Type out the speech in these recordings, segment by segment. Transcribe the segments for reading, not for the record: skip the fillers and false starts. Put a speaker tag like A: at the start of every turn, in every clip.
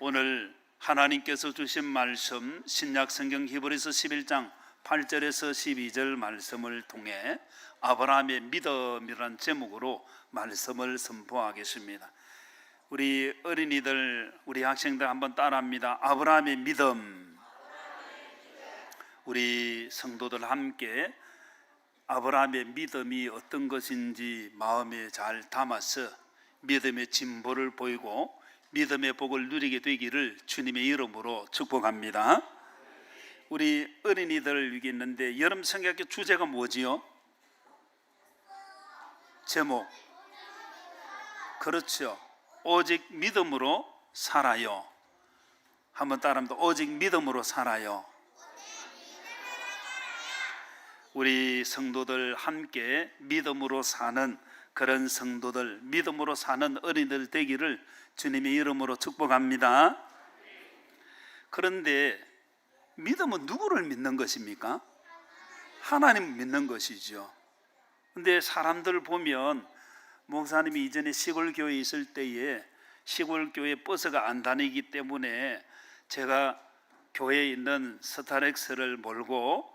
A: 오늘 하나님께서 주신 말씀 신약성경 히브리서 11장 8절에서 12절 말씀을 통해 아브라함의 믿음이라는 제목으로 말씀을 선포하겠습니다. 우리 어린이들, 우리 학생들 한번 따라합니다. 아브라함의 믿음. 우리 성도들 함께 아브라함의 믿음이 어떤 것인지 마음에 잘 담아서 믿음의 진보를 보이고 믿음의 복을 누리게 되기를 주님의 이름으로 축복합니다. 우리 어린이들 여기 있는데 여름 성경의 주제가 뭐지요? 제목. 그렇죠. 오직 믿음으로 살아요. 한번 따라합니다. 오직 믿음으로 살아요. 우리 성도들 함께 믿음으로 사는 그런 성도들, 믿음으로 사는 어린이들 되기를 주님의 이름으로 축복합니다. 그런데 믿음은 누구를 믿는 것입니까? 하나님을 믿는 것이죠. 그런데 사람들 보면 목사님이 이전에 시골교회에 있을 때에 시골교회 버스가 안 다니기 때문에 제가 교회에 있는 스타렉스를 몰고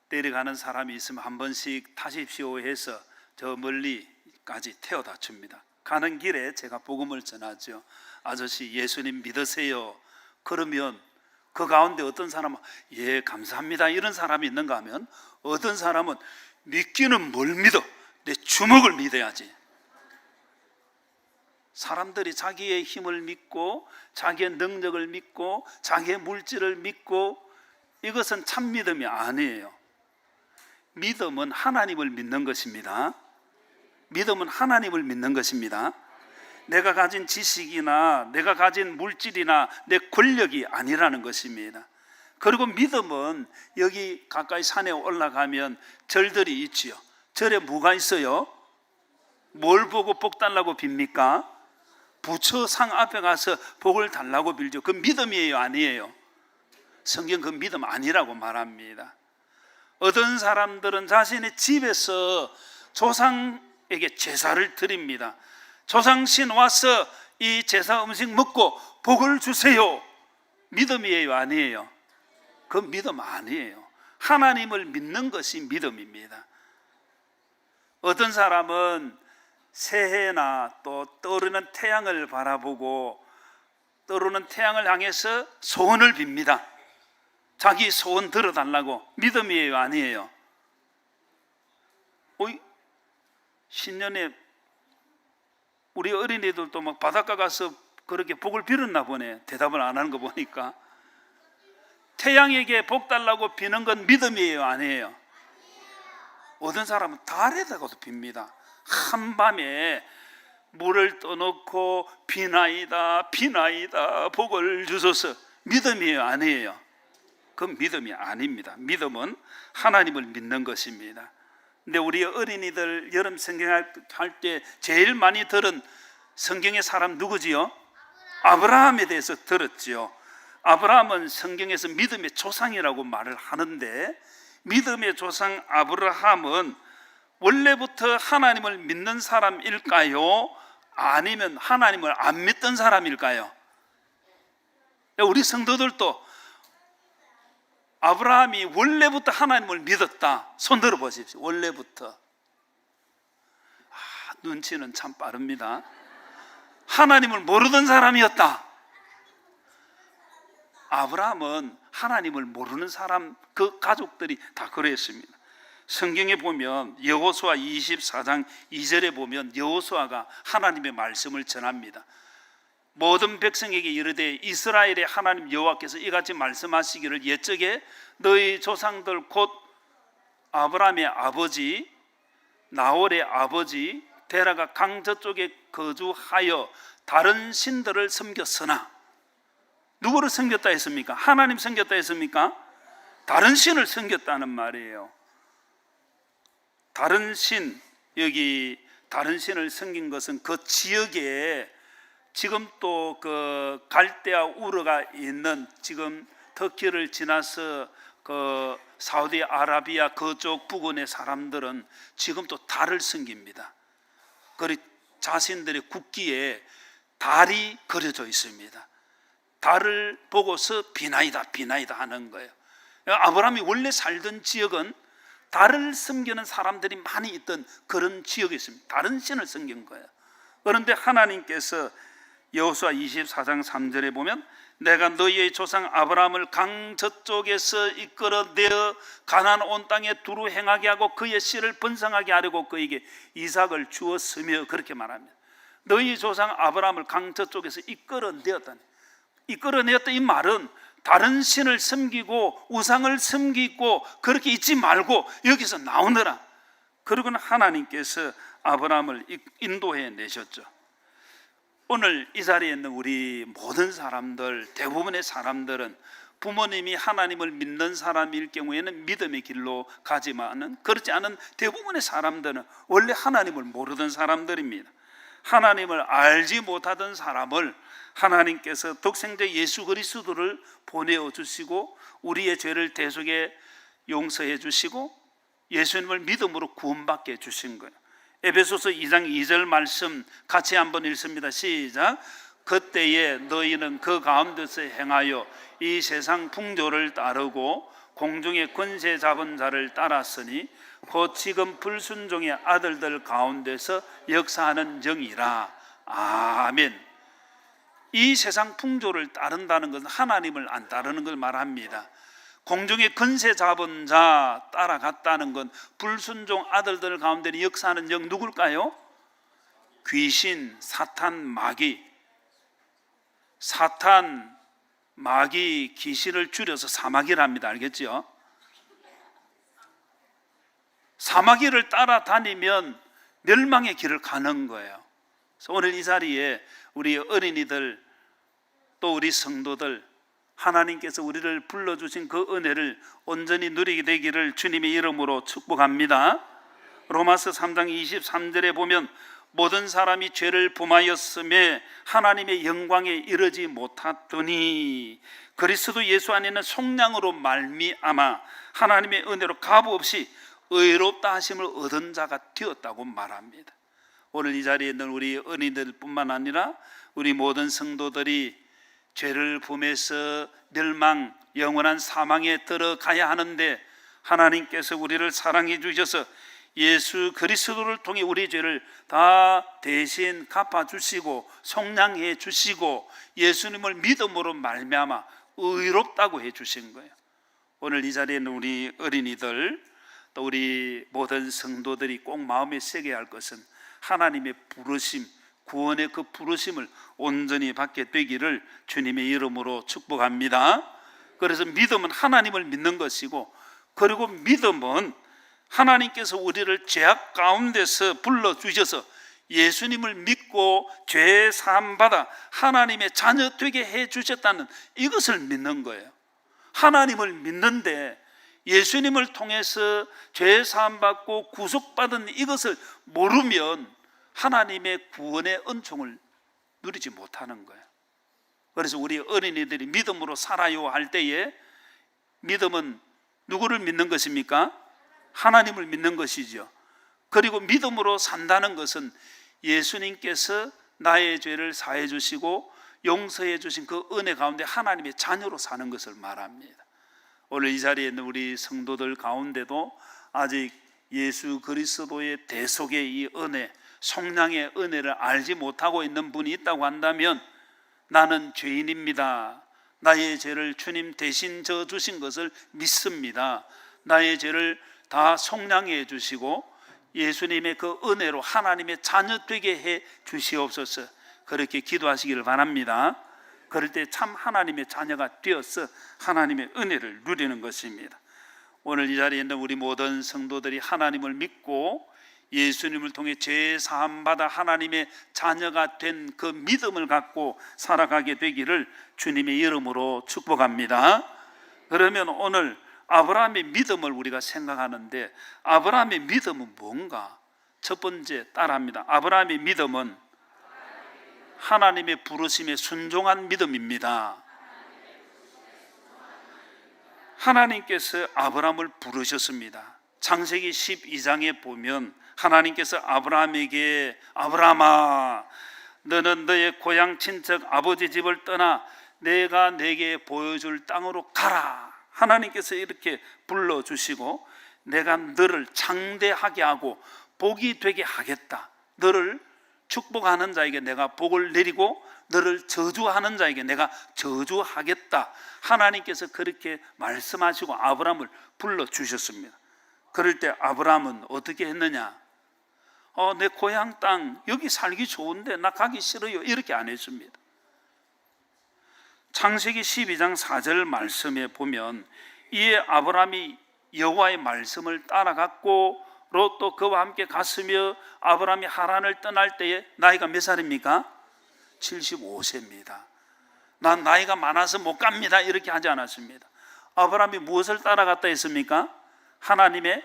A: 내려가는 사람이 있으면 한 번씩 타십시오 해서 저 멀리까지 태워다 줍니다. 가는 길에 제가 복음을 전하죠. 아저씨 예수님 믿으세요. 그러면 그 가운데 어떤 사람은 예 감사합니다 이런 사람이 있는가 하면 어떤 사람은 믿기는 뭘 믿어? 내 주먹을 믿어야지. 사람들이 자기의 힘을 믿고 자기의 능력을 믿고 자기의 물질을 믿고 이것은 참 믿음이 아니에요. 믿음은 하나님을 믿는 것입니다. 믿음은 하나님을 믿는 것입니다. 내가 가진 지식이나 내가 가진 물질이나 내 권력이 아니라는 것입니다. 그리고 믿음은 여기 가까이 산에 올라가면 절들이 있지요. 절에 뭐가 있어요? 뭘 보고 복 달라고 빕니까? 부처 상 앞에 가서 복을 달라고 빌죠. 그 믿음이에요, 아니에요? 성경 그 믿음 아니라고 말합니다. 어떤 사람들은 자신의 집에서 조상에게 제사를 드립니다. 조상신 와서 이 제사 음식 먹고 복을 주세요. 믿음이에요, 아니에요? 그 믿음 아니에요. 하나님을 믿는 것이 믿음입니다. 어떤 사람은 새해나 또 떠오르는 태양을 바라보고 떠오르는 태양을 향해서 소원을 빕니다. 자기 소원 들어달라고. 믿음이에요, 아니에요? 신년에 우리 어린이들도 막 바닷가 가서 그렇게 복을 빌었나 보네. 대답을 안 하는 거 보니까. 태양에게 복 달라고 비는 건 믿음이에요, 아니에요? 어떤 사람은 달에다가도 빕니다. 한밤에 물을 떠놓고 비나이다 비나이다 복을 주소서. 믿음이에요, 아니에요? 그건 믿음이 아닙니다. 믿음은 하나님을 믿는 것입니다. 근데 우리 어린이들 여름 성경할 때 제일 많이 들은 성경의 사람 누구지요? 아브라함에 대해서 들었지요. 아브라함은 성경에서 믿음의 조상이라고 말을 하는데 믿음의 조상 아브라함은 원래부터 하나님을 믿는 사람일까요? 아니면 하나님을 안 믿던 사람일까요? 우리 성도들도 아브라함이 원래부터 하나님을 믿었다. 손 들어 보십시오. 원래부터. 눈치는 참 빠릅니다. 하나님을 모르던 사람이었다. 아브라함은 하나님을 모르는 사람, 그 가족들이 다 그랬습니다. 성경에 보면 여호수아 24장 2절에 보면 여호수아가 하나님의 말씀을 전합니다. 모든 백성에게 이르되 이스라엘의 하나님 여호와께서 이같이 말씀하시기를 옛적에 너희 조상들 곧 아브라함의 아버지 나홀의 아버지 데라가 강 저쪽에 거주하여 다른 신들을 섬겼으나. 누구를 섬겼다 했습니까? 하나님 섬겼다 했습니까? 다른 신을 섬겼다는 말이에요. 다른 신, 여기 다른 신을 섬긴 것은 그 지역에 지금 또 그 갈대아 우르가 있는 지금 터키를 지나서 그 사우디아라비아 그쪽 부근의 사람들은 지금 또 달을 섬깁니다. 그리고 자신들의 국기에 달이 그려져 있습니다. 달을 보고서 비나이다 비나이다 하는 거예요. 아브라함이 원래 살던 지역은 달을 섬기는 사람들이 많이 있던 그런 지역이었습니다. 다른 신을 섬긴 거예요. 그런데 하나님께서 여호수아 24장 3절에 보면 내가 너희의 조상 아브라함을 강 저쪽에서 이끌어내어 가나안 온 땅에 두루 행하게 하고 그의 씨를 번성하게 하려고 그에게 이삭을 주었으며, 그렇게 말합니다. 너희 조상 아브라함을 강 저쪽에서 이끌어내었다니. 이끌어내었다 이 말은 다른 신을 섬기고 우상을 섬기고 그렇게 있지 말고 여기서 나오너라. 그러고는 하나님께서 아브라함을 인도해 내셨죠. 오늘 이 자리에 있는 우리 모든 사람들, 대부분의 사람들은 부모님이 하나님을 믿는 사람일 경우에는 믿음의 길로 가지만은 그렇지 않은 대부분의 사람들은 원래 하나님을 모르던 사람들입니다. 하나님을 알지 못하던 사람을 하나님께서 독생자 예수 그리스도를 보내어 주시고 우리의 죄를 대속에 용서해 주시고 예수님을 믿음으로 구원받게 해주신 거예요. 에베소서 2장 2절 말씀 같이 한번 읽습니다. 시작. 그때에 너희는 그 가운데서 행하여 이 세상 풍조를 따르고 공중의 권세 잡은 자를 따랐으니 곧 지금 불순종의 아들들 가운데서 역사하는 정이라. 아멘. 이 세상 풍조를 따른다는 것은 하나님을 안 따르는 걸 말합니다. 공중의 권세 잡은 자 따라갔다는 건 불순종 아들들 가운데 역사하는 영 누굴까요? 귀신, 사탄, 마귀. 사탄, 마귀, 귀신을 줄여서 사마귀랍니다. 알겠죠? 사마귀를 따라다니면 멸망의 길을 가는 거예요. 그래서 오늘 이 자리에 우리 어린이들 또 우리 성도들 하나님께서 우리를 불러주신 그 은혜를 온전히 누리게 되기를 주님의 이름으로 축복합니다. 로마서 3장 23절에 보면 모든 사람이 죄를 범하였음에 하나님의 영광에 이르지 못하더니 그리스도 예수 안에는 속량으로 말미암아 하나님의 은혜로 값없이 의롭다 하심을 얻은 자가 되었다고 말합니다. 오늘 이 자리에 있는 우리 어린이들뿐만 아니라 우리 모든 성도들이 죄를 범해서 멸망, 영원한 사망에 들어가야 하는데 하나님께서 우리를 사랑해 주셔서 예수 그리스도를 통해 우리 죄를 다 대신 갚아주시고 속량해 주시고 예수님을 믿음으로 말미암아 의롭다고 해주신 거예요. 오늘 이 자리에 있는 우리 어린이들 또 우리 모든 성도들이 꼭 마음에 새겨야 할 것은 하나님의 부르심, 구원의 그 부르심을 온전히 받게 되기를 주님의 이름으로 축복합니다. 그래서 믿음은 하나님을 믿는 것이고, 그리고 믿음은 하나님께서 우리를 죄악 가운데서 불러주셔서 예수님을 믿고 죄 사함 받아 하나님의 자녀 되게 해주셨다는 이것을 믿는 거예요. 하나님을 믿는데 예수님을 통해서 죄 사함 받고 구속받은 이것을 모르면 하나님의 구원의 은총을 누리지 못하는 거예요. 그래서 우리 어린이들이 믿음으로 살아요 할 때에 믿음은 누구를 믿는 것입니까? 하나님을 믿는 것이죠. 그리고 믿음으로 산다는 것은 예수님께서 나의 죄를 사해 주시고 용서해 주신 그 은혜 가운데 하나님의 자녀로 사는 것을 말합니다. 오늘 이 자리에 있는 우리 성도들 가운데도 아직 예수 그리스도의 대속의 이 은혜, 속량의 은혜를 알지 못하고 있는 분이 있다고 한다면 나는 죄인입니다. 나의 죄를 주님 대신 져 주신 것을 믿습니다. 나의 죄를 다 속량해 주시고 예수님의 그 은혜로 하나님의 자녀 되게 해 주시옵소서. 그렇게 기도하시기를 바랍니다. 그럴 때 참 하나님의 자녀가 되어서 하나님의 은혜를 누리는 것입니다. 오늘 이 자리에 있는 우리 모든 성도들이 하나님을 믿고 예수님을 통해 죄 사함 받아 하나님의 자녀가 된 그 믿음을 갖고 살아가게 되기를 주님의 이름으로 축복합니다. 그러면 오늘 아브라함의 믿음을 우리가 생각하는데 아브라함의 믿음은 뭔가? 첫 번째 따라합니다. 아브라함의 믿음은 하나님의 부르심에 순종한 믿음입니다. 하나님께서 아브라함을 부르셨습니다. 창세기 12장에 보면 하나님께서 아브라함에게 아브라함아 너는 너의 고향 친척 아버지 집을 떠나 내가 내게 보여줄 땅으로 가라. 하나님께서 이렇게 불러주시고 내가 너를 창대하게 하고 복이 되게 하겠다. 너를 축복하는 자에게 내가 복을 내리고 너를 저주하는 자에게 내가 저주하겠다. 하나님께서 그렇게 말씀하시고 아브라함을 불러주셨습니다. 그럴 때 아브라함은 어떻게 했느냐? 내 고향 땅 여기 살기 좋은데 나 가기 싫어요. 이렇게 안 했습니다. 창세기 12장 4절 말씀에 보면 이에 아브라함이 여호와의 말씀을 따라갔고 롯도 그와 함께 갔으며 아브라함이 하란을 떠날 때에 나이가 몇 살입니까? 75세입니다. 난 나이가 많아서 못 갑니다. 이렇게 하지 않았습니다. 아브라함이 무엇을 따라갔다 했습니까? 하나님의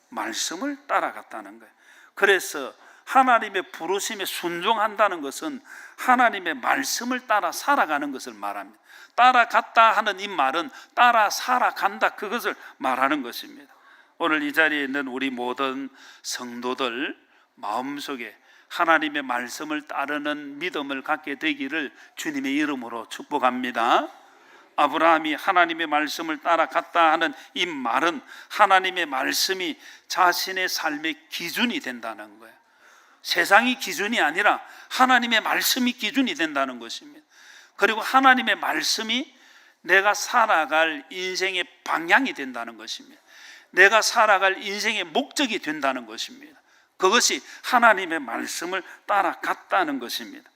A: 말씀을 따라갔다는 거예요. 그래서 하나님의 부르심에 순종한다는 것은 하나님의 말씀을 따라 살아가는 것을 말합니다. 따라갔다 하는 이 말은 따라 살아간다, 그것을 말하는 것입니다. 오늘 이 자리에 있는 우리 모든 성도들 마음속에 하나님의 말씀을 따르는 믿음을 갖게 되기를 주님의 이름으로 축복합니다. 아브라함이 하나님의 말씀을 따라갔다 하는 이 말은 하나님의 말씀이 자신의 삶의 기준이 된다는 거예요. 세상이 기준이 아니라 하나님의 말씀이 기준이 된다는 것입니다. 그리고 하나님의 말씀이 내가 살아갈 인생의 방향이 된다는 것입니다. 내가 살아갈 인생의 목적이 된다는 것입니다. 그것이 하나님의 말씀을 따라갔다는 것입니다.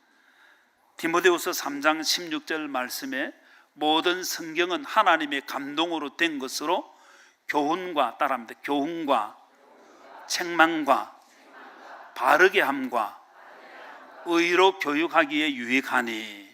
A: 디모데후서 3장 16절 말씀에 모든 성경은 하나님의 감동으로 된 것으로 교훈과, 따라합니다, 교훈과 책망과 바르게 함과 의로 교육하기에 유익하니.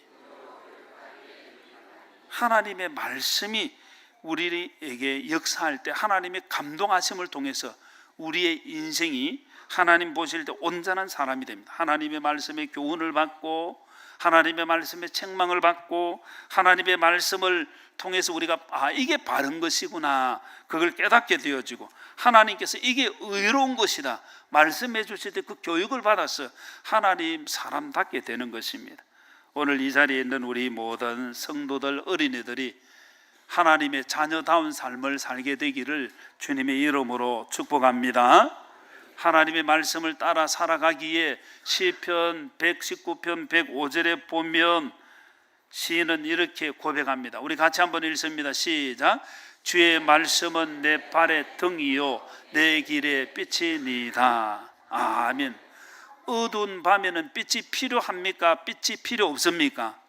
A: 하나님의 말씀이 우리에게 역사할 때 하나님의 감동하심을 통해서 우리의 인생이 하나님 보실 때 온전한 사람이 됩니다. 하나님의 말씀에 교훈을 받고 하나님의 말씀에 책망을 받고 하나님의 말씀을 통해서 우리가 이게 바른 것이구나, 그걸 깨닫게 되어지고 하나님께서 이게 의로운 것이다 말씀해 주실 때 그 교육을 받아서 하나님 사람답게 되는 것입니다. 오늘 이 자리에 있는 우리 모든 성도들, 어린이들이 하나님의 자녀다운 삶을 살게 되기를 주님의 이름으로 축복합니다. 하나님의 말씀을 따라 살아가기에 시편 119편 105절에 보면 시인은 이렇게 고백합니다. 우리 같이 한번 읽습니다. 시작. 주의 말씀은 내 발의 등이요 내 길의 빛이니이다. 아멘. 어두운 밤에는 빛이 필요합니까? 빛이 필요 없습니까?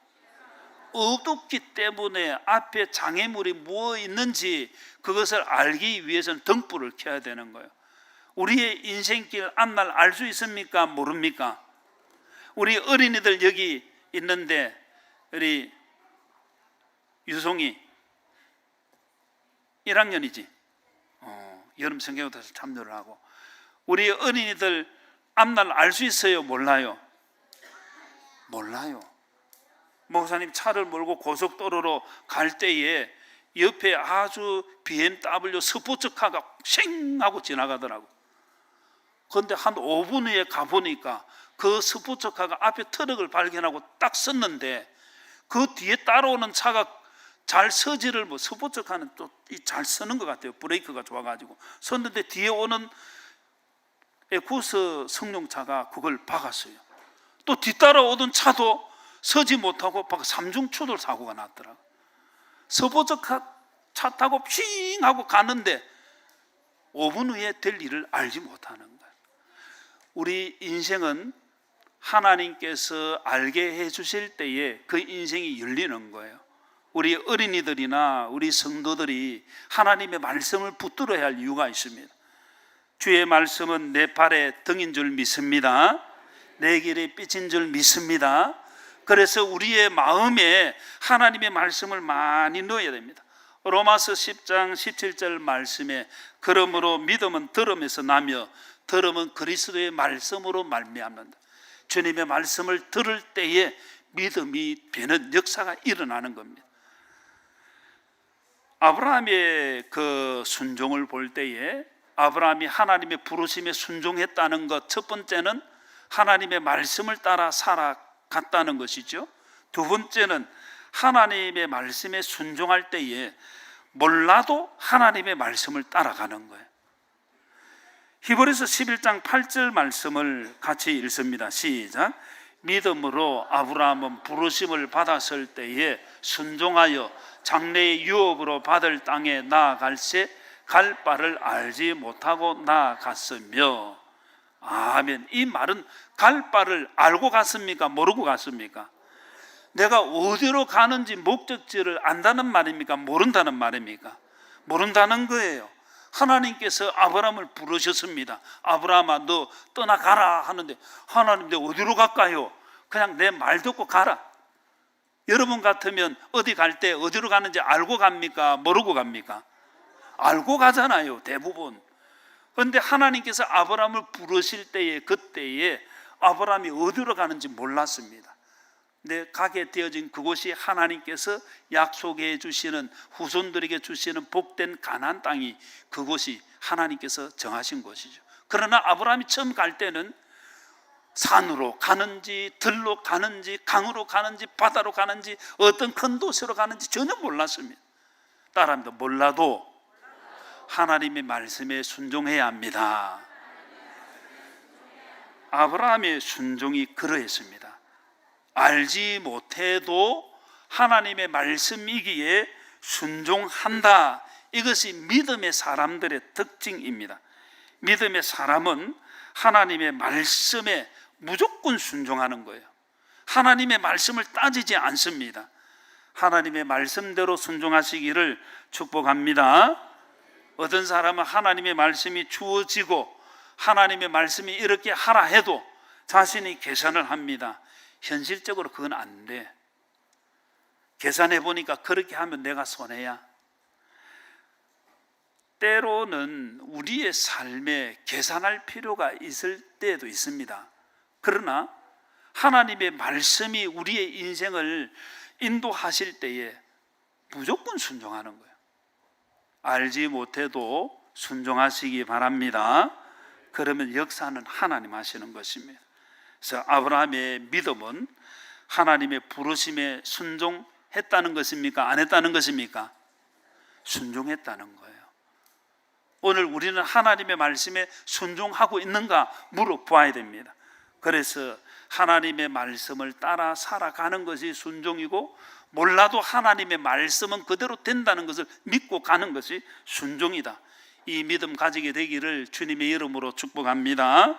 A: 어둡기 때문에 앞에 장애물이 무엇 있는지 그것을 알기 위해서는 등불을 켜야 되는 거예요. 우리의 인생길 앞날 알 수 있습니까? 모릅니까? 우리 어린이들 여기 있는데 우리 유송이 1학년이지. 여름 성경부터 참여를 하고 우리 어린이들 앞날 알 수 있어요? 몰라요? 몰라요. 목사님 차를 몰고 고속도로로 갈 때에 옆에 아주 BMW 스포츠카가 쉥 하고 지나가더라고. 그런데 한 5분 후에 가보니까 그 스포츠카가 앞에 트럭을 발견하고 딱 섰는데 그 뒤에 따라오는 차가 잘 서지를 스포츠카는 또 잘 서는 것 같아요. 브레이크가 좋아가지고 섰는데 뒤에 오는 에쿠스 승용차가 그걸 박았어요. 또 뒤따라오던 차도 서지 못하고 삼중추돌 사고가 났더라고요. 스포츠카 차 타고 핑 하고 가는데 5분 후에 될 일을 알지 못하는 거예요. 우리 인생은 하나님께서 알게 해주실 때에 그 인생이 열리는 거예요. 우리 어린이들이나 우리 성도들이 하나님의 말씀을 붙들어야 할 이유가 있습니다. 주의 말씀은 내 발의 등인 줄 믿습니다. 내 길의 빛인 줄 믿습니다. 그래서 우리의 마음에 하나님의 말씀을 많이 넣어야 됩니다. 로마서 10장 17절 말씀에 그러므로 믿음은 들음에서 나며 들음은 그리스도의 말씀으로 말미암는다. 주님의 말씀을 들을 때에 믿음이 되는 역사가 일어나는 겁니다. 아브라함의 그 순종을 볼 때에 아브라함이 하나님의 부르심에 순종했다는 것, 첫 번째는 하나님의 말씀을 따라 살아갔다는 것이죠. 두 번째는 하나님의 말씀에 순종할 때에 몰라도 하나님의 말씀을 따라가는 거예요. 히브리서 11장 8절 말씀을 같이 읽습니다. 시작. 믿음으로 아브라함은 부르심을 받았을 때에 순종하여 장래의 유업으로 받을 땅에 나아갈새 갈 바를 알지 못하고 나아갔으며. 아멘. 이 말은 갈 바를 알고 갔습니까? 모르고 갔습니까? 내가 어디로 가는지 목적지를 안다는 말입니까? 모른다는 말입니까? 모른다는 거예요. 하나님께서 아브라함을 부르셨습니다. 아브라함아, 너 떠나가라 하는데, 하나님 내 어디로 갈까요? 그냥 내 말 듣고 가라. 여러분 같으면 어디 갈 때 어디로 가는지 알고 갑니까? 모르고 갑니까? 알고 가잖아요, 대부분. 그런데 하나님께서 아브라함을 부르실 때에, 그때에 아브라함이 어디로 가는지 몰랐습니다. 근데 가게 되어진 그곳이 하나님께서 약속해 주시는, 후손들에게 주시는 복된 가나안 땅이, 그곳이 하나님께서 정하신 곳이죠. 그러나 아브라함이 처음 갈 때는 산으로 가는지 들로 가는지 강으로 가는지 바다로 가는지 어떤 큰 도시로 가는지 전혀 몰랐습니다. 따라합니다. 몰라도 하나님의 말씀에 순종해야 합니다. 아브라함의 순종이 그러했습니다. 알지 못해도 하나님의 말씀이기에 순종한다. 이것이 믿음의 사람들의 특징입니다. 믿음의 사람은 하나님의 말씀에 무조건 순종하는 거예요. 하나님의 말씀을 따지지 않습니다. 하나님의 말씀대로 순종하시기를 축복합니다. 어떤 사람은 하나님의 말씀이 주어지고 하나님의 말씀이 이렇게 하라 해도 자신이 계산을 합니다. 현실적으로 그건 안 돼. 계산해 보니까 그렇게 하면 내가 손해야. 때로는 우리의 삶에 계산할 필요가 있을 때도 있습니다. 그러나 하나님의 말씀이 우리의 인생을 인도하실 때에 무조건 순종하는 거예요. 알지 못해도 순종하시기 바랍니다. 그러면 역사는 하나님 하시는 것입니다. 그래서 아브라함의 믿음은 하나님의 부르심에 순종했다는 것입니까? 안 했다는 것입니까? 순종했다는 거예요. 오늘 우리는 하나님의 말씀에 순종하고 있는가 물어봐야 됩니다. 그래서 하나님의 말씀을 따라 살아가는 것이 순종이고, 몰라도 하나님의 말씀은 그대로 된다는 것을 믿고 가는 것이 순종이다. 이 믿음 가지게 되기를 주님의 이름으로 축복합니다.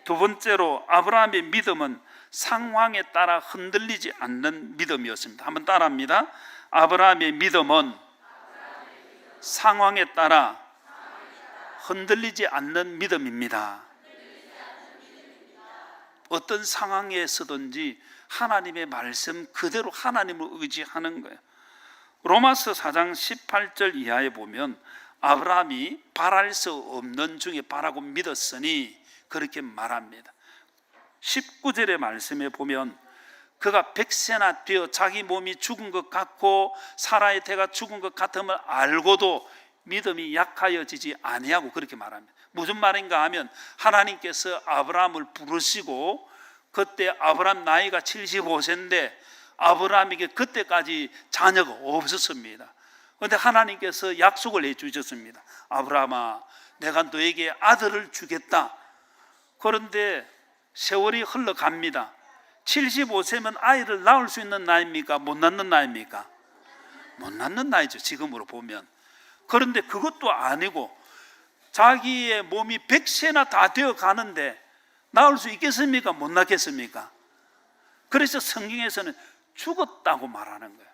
A: 두 번째로 아브라함의 믿음은 상황에 따라 흔들리지 않는 믿음이었습니다. 한번 따라합니다. 아브라함의 믿음은 상황에 따라 흔들리지 않는 믿음입니다. 어떤 상황에서든지 하나님의 말씀 그대로 하나님을 의지하는 거예요. 로마서 4장 18절 이하에 보면 아브라함이 바랄 수 없는 중에 바라고 믿었으니 그렇게 말합니다. 19절의 말씀에 보면 그가 100세나 되어 자기 몸이 죽은 것 같고 사라의 태가 죽은 것 같음을 알고도 믿음이 약하여지지 아니하고 그렇게 말합니다. 무슨 말인가 하면 하나님께서 아브라함을 부르시고 그때 아브라함 나이가 75세인데 아브라함에게 그때까지 자녀가 없었습니다. 그런데 하나님께서 약속을 해 주셨습니다. 아브라함아, 내가 너에게 아들을 주겠다. 그런데 세월이 흘러갑니다. 75세면 아이를 낳을 수 있는 나이입니까? 못 낳는 나이입니까? 못 낳는 나이죠, 지금으로 보면. 그런데 그것도 아니고 자기의 몸이 100세나 다 되어 가는데 낳을 수 있겠습니까? 못 낳겠습니까? 그래서 성경에서는 죽었다고 말하는 거예요.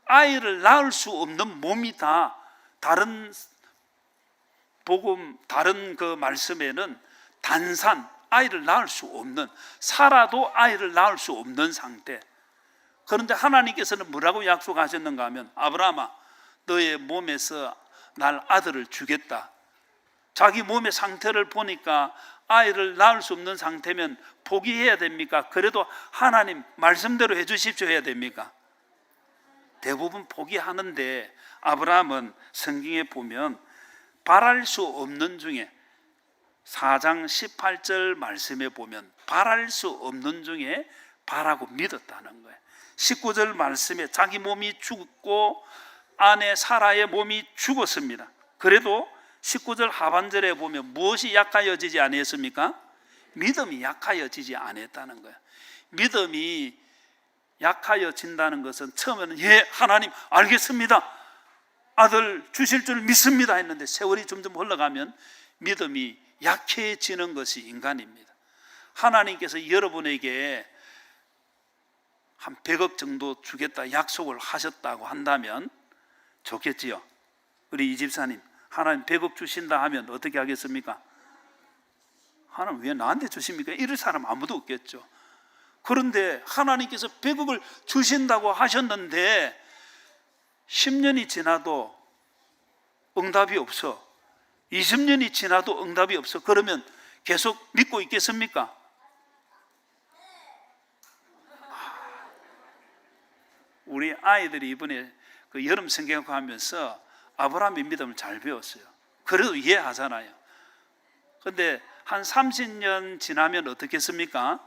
A: 아이를 낳을 수 없는 몸이다. 다른 복음, 다른 그 말씀에는 단산, 아이를 낳을 수 없는, 살아도 아이를 낳을 수 없는 상태. 그런데 하나님께서는 뭐라고 약속하셨는가 하면 아브라함아, 너의 몸에서 날 아들을 주겠다. 자기 몸의 상태를 보니까 아이를 낳을 수 없는 상태면 포기해야 됩니까? 그래도 하나님 말씀대로 해 주십시오 해야 됩니까? 대부분 포기하는데 아브라함은 성경에 보면 바랄 수 없는 중에 4장 18절 말씀에 보면 바랄 수 없는 중에 바라고 믿었다는 거예요. 19절 말씀에 자기 몸이 죽고 아내 사라의 몸이 죽었습니다. 그래도 19절 하반절에 보면 무엇이 약하여지지 아니했습니까? 믿음이 약하여지지 않았다는 거예요. 믿음이 약하여진다는 것은 처음에는 예 하나님 알겠습니다, 아들 주실 줄 믿습니다 했는데 세월이 점점 흘러가면 믿음이 약해지는 것이 인간입니다. 하나님께서 여러분에게 한 100억 정도 주겠다 약속을 하셨다고 한다면 좋겠지요. 우리 이 집사님 하나님 100억 주신다 하면 어떻게 하겠습니까? 하나님 왜 나한테 주십니까? 이럴 사람 아무도 없겠죠. 그런데 하나님께서 100억을 주신다고 하셨는데 10년이 지나도 응답이 없어, 20년이 지나도 응답이 없어. 그러면 계속 믿고 있겠습니까? 우리 아이들이 이번에 그 여름 성경학교 하면서 아브라함의 믿음을 잘 배웠어요. 그래도 이해하잖아요. 그런데 한 30년 지나면 어떻겠습니까?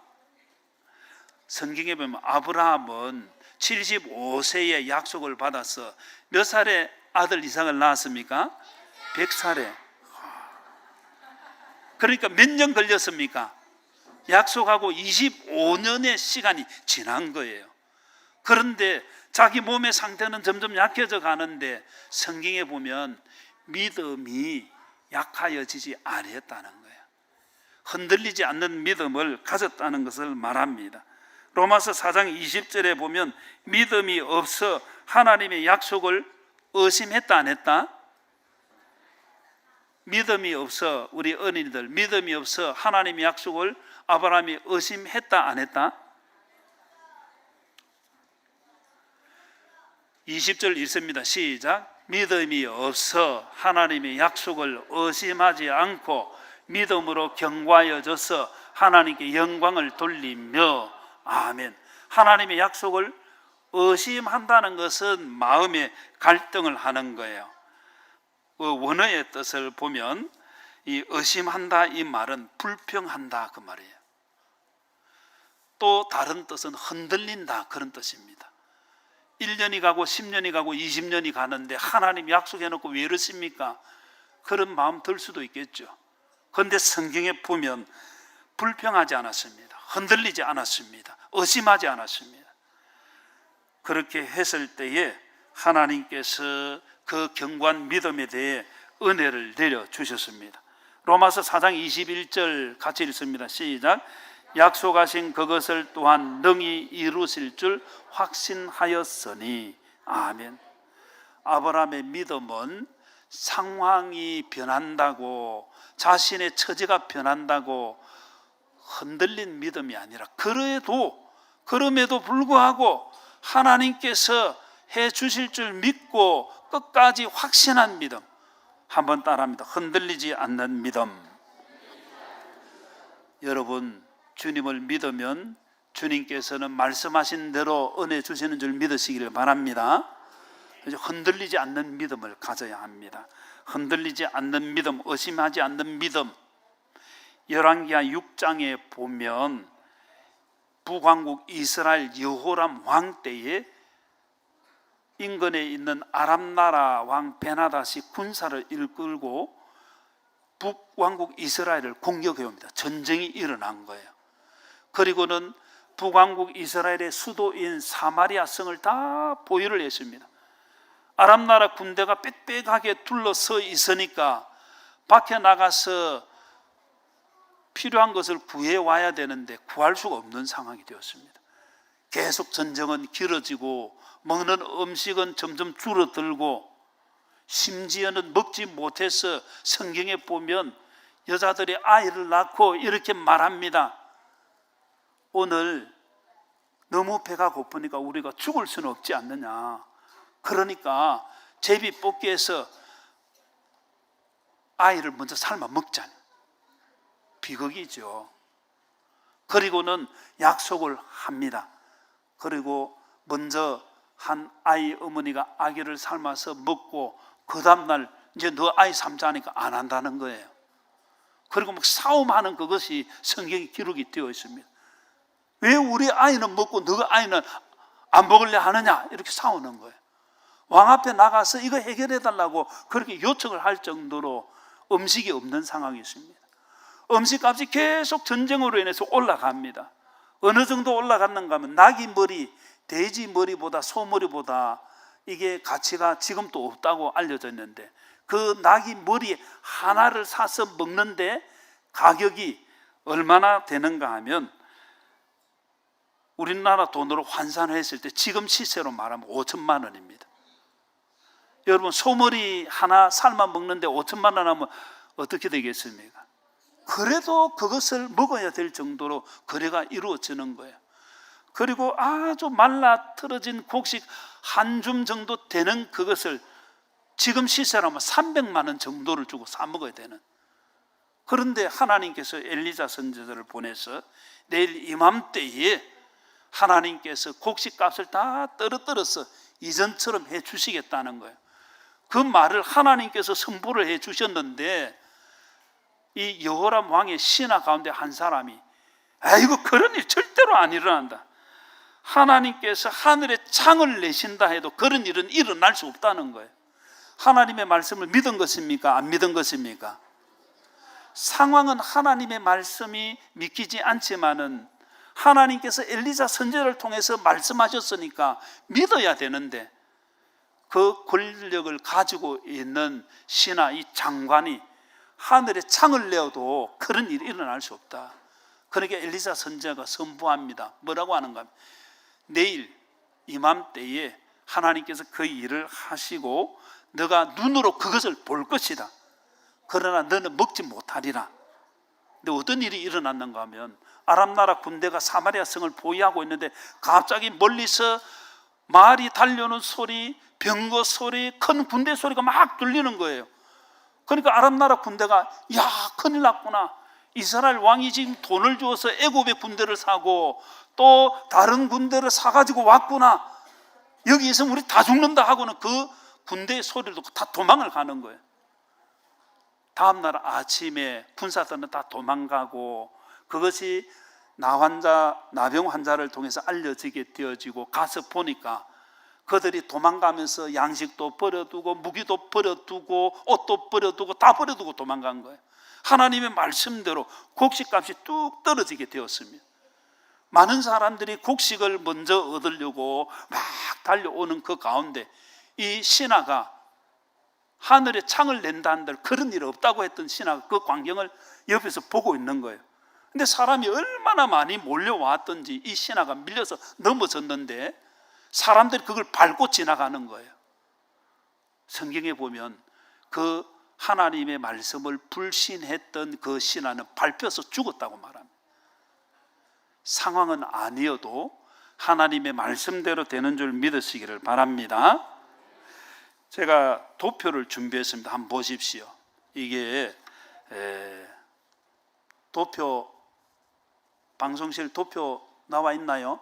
A: 성경에 보면 아브라함은 75세에 약속을 받아서 몇 살에 아들 이삭을 낳았습니까? 100살에. 그러니까 몇 년 걸렸습니까? 약속하고 25년의 시간이 지난 거예요. 그런데 자기 몸의 상태는 점점 약해져 가는데 성경에 보면 믿음이 약하여지지 아니했다는 거예요. 흔들리지 않는 믿음을 가졌다는 것을 말합니다. 로마서 4장 20절에 보면 믿음이 없어 하나님의 약속을 의심했다 안 했다? 믿음이 없어, 우리 어린이들 믿음이 없어 하나님의 약속을 아브라함이 의심했다 안 했다? 20절 읽습니다. 시작. 믿음이 없어 하나님의 약속을 의심하지 않고 믿음으로 경과하여져서 하나님께 영광을 돌리며. 아멘. 하나님의 약속을 의심한다는 것은 마음의 갈등을 하는 거예요. 원어의 뜻을 보면 이 의심한다 이 말은 불평한다 그 말이에요. 또 다른 뜻은 흔들린다 그런 뜻입니다. 1년이 가고 10년이 가고 20년이 가는데 하나님 약속해놓고 왜 이러십니까? 그런 마음 들 수도 있겠죠. 그런데 성경에 보면 불평하지 않았습니다. 흔들리지 않았습니다. 의심하지 않았습니다. 그렇게 했을 때에 하나님께서 그 견고한 믿음에 대해 은혜를 내려주셨습니다. 로마서 4장 21절 같이 읽습니다. 시작. 약속하신 그것을 또한 능히 이루실 줄 확신하였으니. 아멘. 아브라함의 믿음은 상황이 변한다고, 자신의 처지가 변한다고 흔들린 믿음이 아니라 그럼에도 불구하고 하나님께서 해 주실 줄 믿고 끝까지 확신한 믿음. 한번 따라합니다. 흔들리지 않는 믿음. 여러분, 주님을 믿으면 주님께서는 말씀하신 대로 은혜 주시는 줄 믿으시기를 바랍니다. 흔들리지 않는 믿음을 가져야 합니다. 흔들리지 않는 믿음, 의심하지 않는 믿음. 열왕기하 6장에 보면 북왕국 이스라엘 여호람 왕 때에 인근에 있는 아람 나라 왕 베나닷이 군사를 이끌고 북왕국 이스라엘을 공격해 옵니다. 전쟁이 일어난 거예요. 그리고는 북왕국 이스라엘의 수도인 사마리아 성을 다 보유를 했습니다. 아람 나라 군대가 빽빽하게 둘러서 있으니까 밖에 나가서 필요한 것을 구해 와야 되는데 구할 수가 없는 상황이 되었습니다. 계속 전쟁은 길어지고 먹는 음식은 점점 줄어들고 심지어는 먹지 못해서 성경에 보면 여자들이 아이를 낳고 이렇게 말합니다. 오늘 너무 배가 고프니까 우리가 죽을 수는 없지 않느냐. 그러니까 제비뽑기에서 아이를 먼저 삶아 먹자. 비극이죠. 그리고는 약속을 합니다. 그리고 먼저 한 아이 어머니가 아기를 삶아서 먹고 그 다음날 이제 너 아이 삶자 하니까 안 한다는 거예요. 그리고 막 싸움하는 그것이 성경에 기록이 되어 있습니다. 왜 우리 아이는 먹고 너 아이는 안 먹을래 하느냐 이렇게 싸우는 거예요. 왕 앞에 나가서 이거 해결해 달라고 그렇게 요청을 할 정도로 음식이 없는 상황이 있습니다. 음식값이 계속 전쟁으로 인해서 올라갑니다. 어느 정도 올라갔는가 하면 나귀 머리, 돼지 머리보다 소머리보다 이게 가치가 지금 또 없다고 알려져 있는데, 그 나귀 머리 하나를 사서 먹는데 가격이 얼마나 되는가 하면 우리나라 돈으로 환산했을 때 지금 시세로 말하면 5천만 원입니다. 여러분, 소머리 하나 삶아 먹는데 5천만 원 하면 어떻게 되겠습니까? 그래도 그것을 먹어야 될 정도로 거래가 이루어지는 거예요. 그리고 아주 말라 틀어진 곡식 한 줌 정도 되는 그것을 지금 시세라면 300만 원 정도를 주고 사 먹어야 되는. 그런데 하나님께서 엘리사 선지자를 보내서 내일 이맘때에 하나님께서 곡식값을 다 떨어뜨려서 이전처럼 해 주시겠다는 거예요. 그 말을 하나님께서 선포를 해 주셨는데, 이 여호람 왕의 신하 가운데 한 사람이 아이고 그런 일 절대로 안 일어난다, 하나님께서 하늘에 창을 내신다 해도 그런 일은 일어날 수 없다는 거예요. 하나님의 말씀을 믿은 것입니까? 안 믿은 것입니까? 상황은 하나님의 말씀이 믿기지 않지만은 하나님께서 엘리사 선지자를 통해서 말씀하셨으니까 믿어야 되는데, 그 권력을 가지고 있는 신하 이 장관이 하늘에 창을 내어도 그런 일이 일어날 수 없다. 그러니까 엘리사 선지자가 선포합니다. 뭐라고 하는가 하면, 내일 이맘때에 하나님께서 그 일을 하시고 너가 눈으로 그것을 볼 것이다. 그러나 너는 먹지 못하리라. 근데 어떤 일이 일어났는가 하면, 아람 나라 군대가 사마리아 성을 보위하고 있는데 갑자기 멀리서 말이 달려오는 소리, 병거 소리, 큰 군대 소리가 막 들리는 거예요. 그러니까 아람 나라 군대가 야 큰일 났구나, 이스라엘 왕이 지금 돈을 주어서 애굽의 군대를 사고 또 다른 군대를 사가지고 왔구나, 여기 있으면 우리 다 죽는다 하고는 그 군대의 소리를 듣고 다 도망을 가는 거예요. 다음날 아침에 군사들은 다 도망가고, 그것이 나병 환자를 통해서 알려지게 되어지고 가서 보니까 그들이 도망가면서 양식도 버려두고 무기도 버려두고 옷도 버려두고 다 버려두고 도망간 거예요. 하나님의 말씀대로 곡식값이 뚝 떨어지게 되었습니다. 많은 사람들이 곡식을 먼저 얻으려고 막 달려오는 그 가운데 이 신하가 하늘에 창을 낸다 한들 그런 일 없다고 했던 신하가 그 광경을 옆에서 보고 있는 거예요. 근데 사람이 얼마나 많이 몰려왔던지 이 신하가 밀려서 넘어졌는데 사람들이 그걸 밟고 지나가는 거예요. 성경에 보면 그 하나님의 말씀을 불신했던 그 신하는 밟혀서 죽었다고 말합니다. 상황은 아니어도 하나님의 말씀대로 되는 줄 믿으시기를 바랍니다. 제가 도표를 준비했습니다. 한번 보십시오. 이게 도표, 방송실 도표 나와 있나요?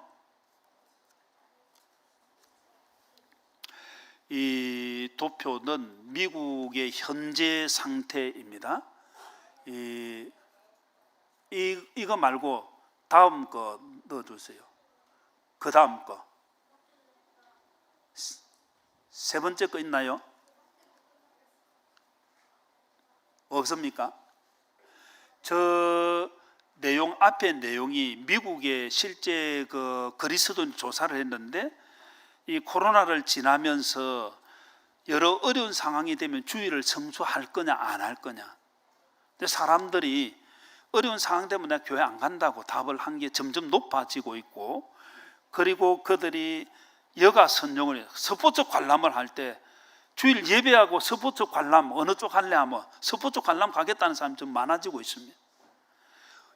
A: 이 도표는 미국의 현재 상태입니다. 이거 말고 다음 거 넣어주세요. 그 다음 거, 세 번째 거 있나요? 없습니까? 저 내용, 앞에 내용이 미국의 실제 그 그리스도인 조사를 했는데, 이 코로나를 지나면서 여러 어려운 상황이 되면 주일을 성수할 거냐 안 할 거냐. 근데 사람들이 어려운 상황 되면 내가 교회 안 간다고 답을 한 게 점점 높아지고 있고, 그리고 그들이 여가 선용을 해요. 스포츠 관람을 할 때 주일 예배하고 스포츠 관람 어느 쪽 할래 하면 스포츠 관람 가겠다는 사람이 좀 많아지고 있습니다.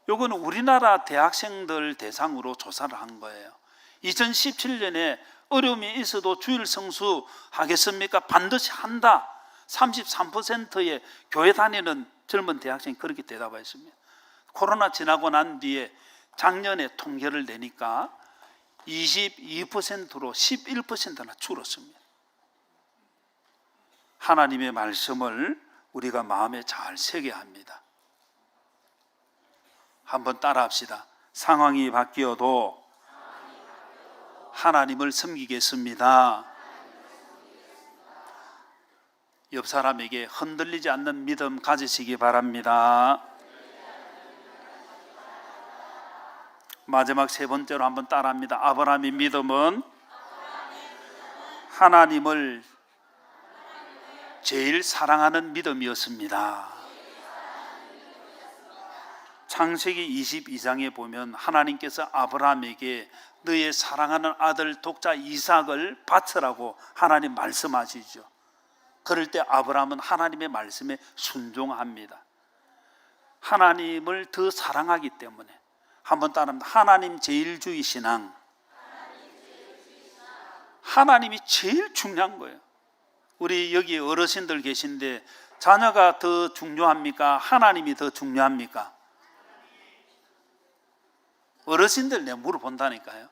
A: 요거는 우리나라 대학생들 대상으로 조사를 한 거예요. 2017년에 어려움이 있어도 주일 성수 하겠습니까? 반드시 한다. 33%의 교회 다니는 젊은 대학생이 그렇게 대답했습니다. 코로나 지나고 난 뒤에 작년에 통계를 내니까 22%로 11%나 줄었습니다. 하나님의 말씀을 우리가 마음에 잘 새겨야 합니다. 한번 따라 합시다. 상황이 바뀌어도 하나님을 섬기겠습니다. 옆 사람에게 흔들리지 않는 믿음 가지시기 바랍니다. 마지막 세 번째로 한번 따라합니다. 아브라함의 믿음은 하나님을 제일 사랑하는 믿음이었습니다. 창세기 22장에 보면 하나님께서 아브라함에게 너의 사랑하는 아들 독자 이삭을 바치라고 하나님 말씀하시죠. 그럴 때 아브라함은 하나님의 말씀에 순종합니다. 하나님을 더 사랑하기 때문에. 한번 따라합니다. 하나님 제일주의 신앙. 하나님이 제일 중요한 거예요. 우리 여기 어르신들 계신데 자녀가 더 중요합니까? 하나님이 더 중요합니까? 어르신들 내가 물어본다니까요.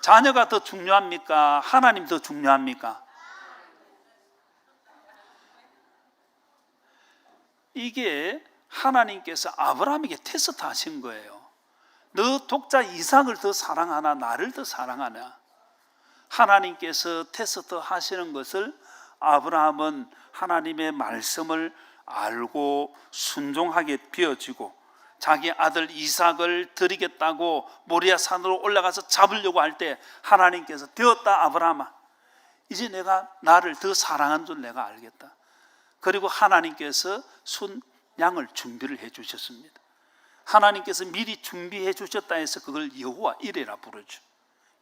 A: 자녀가 더 중요합니까? 하나님 더 중요합니까? 이게 하나님께서 아브라함에게 테스트 하신 거예요. 너 독자 이삭을 더 사랑하나 나를 더 사랑하나? 하나님께서 테스트 하시는 것을 아브라함은 하나님의 말씀을 알고 순종하게 비워지고 자기 아들 이삭을 드리겠다고 모리아 산으로 올라가서 잡으려고 할 때 하나님께서 되었다 아브라함아, 이제 내가 나를 더 사랑한 줄 내가 알겠다. 그리고 하나님께서 순양을 준비를 해 주셨습니다. 하나님께서 미리 준비해 주셨다 해서 그걸 여호와 이레라 부르죠.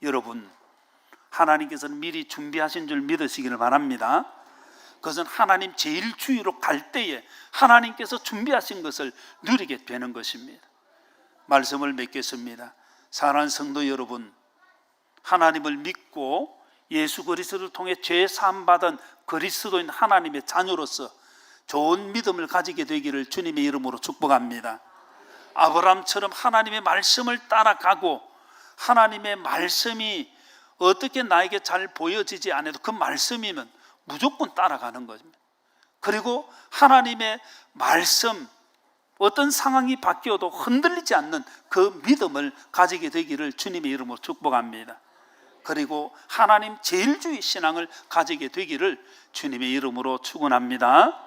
A: 여러분, 하나님께서는 미리 준비하신 줄 믿으시기를 바랍니다. 그것은 하나님 제일주의로 갈 때에 하나님께서 준비하신 것을 누리게 되는 것입니다. 말씀을 맺겠습니다. 사랑하는 성도 여러분, 하나님을 믿고 예수 그리스도를 통해 죄 사함 받은 그리스도인 하나님의 자녀로서 좋은 믿음을 가지게 되기를 주님의 이름으로 축복합니다. 아브라함처럼 하나님의 말씀을 따라가고 하나님의 말씀이 어떻게 나에게 잘 보여지지 않아도 그 말씀이면 무조건 따라가는 것입니다. 그리고 하나님의 말씀, 어떤 상황이 바뀌어도 흔들리지 않는 그 믿음을 가지게 되기를 주님의 이름으로 축복합니다. 그리고 하나님 제일주의 신앙을 가지게 되기를 주님의 이름으로 축원합니다.